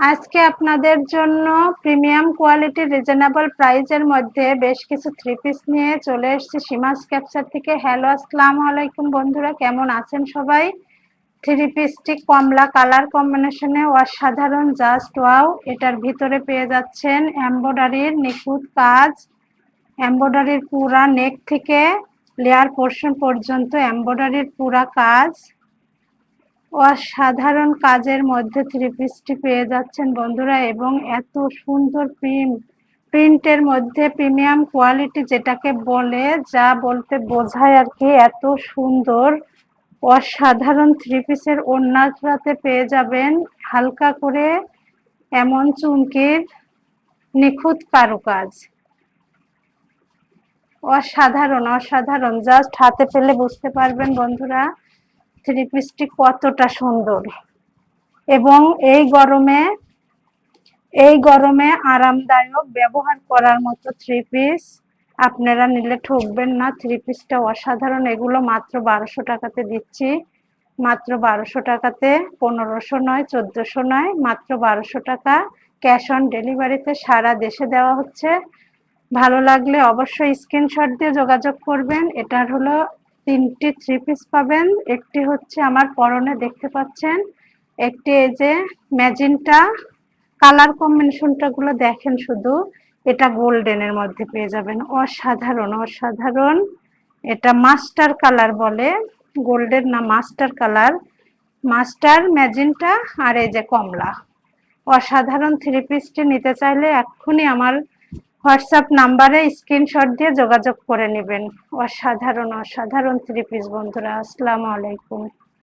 আজকে আপনাদের জন্য প্রিমিয়াম কোয়ালিটি রিজনেবল প্রাইজের মধ্যে বেশ কিছু থ্রি পিস নিয়ে চলে এসেছি সীমাস ক্যাপচার থেকে। হ্যালো, আসসালামু আলাইকুম বন্ধুরা, কেমন আছেন সবাই? থ্রি পিসটি কমলা কালার কম্বিনেশনে অসাধারণ, জাস্ট ওয়াও। এটার ভিতরে পেয়ে যাচ্ছেন এমব্রয়ডারির নিখুঁত কাজ, এমব্রয়ডারির পুরা নেক থেকে লেয়ার পোর্শন পর্যন্ত এমব্রয়ডারির পুরা কাজ, অসাধারণ কাজের মধ্যে থ্রি পিসটি পেয়ে যাচ্ছেন বন্ধুরা। এবং এত সুন্দর প্রিন্টের মধ্যে প্রিমিয়াম কোয়ালিটি যেটাকে বলে, যা বলতে বোঝায় আর কি, এত সুন্দর অসাধারণ থ্রি পিসের ওড়নাতে পেয়ে যাবেন হালকা করে এমন চুমকির নিখুঁত কারুকাজ। অসাধারণ অসাধারণ, জাস্ট হাতে পেলে বুঝতে পারবেন বন্ধুরা থ্রি পিসটি কতটা সুন্দর। এবং এই গরমে আরামদায়ক, ব্যবহার করার মতো থ্রি পিস, আপনারা নিলে ঠকবেন না। থ্রি পিসটা অসাধারণ। এগুলো মাত্র 1200 টাকাতে দিচ্ছি, মাত্র 1200 টাকাতে, 1500 নয়, 1400 নয়, মাত্র 1200 টাকা। ক্যাশ অন ডেলিভারিতে সারা দেশে দেওয়া হচ্ছে। ভালো লাগলে অবশ্যই স্ক্রিনশট দিয়ে যোগাযোগ করবেন। এটার হলো 3টি থ্রি পিস পাবেন। একটি হচ্ছে আমার পরনে দেখতে পাচ্ছেন, একটি এই যে ম্যাজেন্টা কালার কম্বিনেশনটা গুলো দেখেন শুধু, এটা গোল্ডেনের মধ্যে পেয়ে যাবেন। অসাধারণ অসাধারণ, এটা মাস্টার কালার বলে, গোল্ডেন না, মাস্টার কালার, মাস্টার ম্যাজেন্টা আর এই যে কমলা। অসাধারণ থ্রি পিসটি নিতে চাইলে এক্ষুনি আমার হোয়াটসঅ্যাপ নাম্বারে স্ক্রিনশট দিয়ে যোগাযোগ করে নেবেন। অসাধারণ অসাধারণ থ্রি পিস বন্ধুরা। আসসালামু আলাইকুম।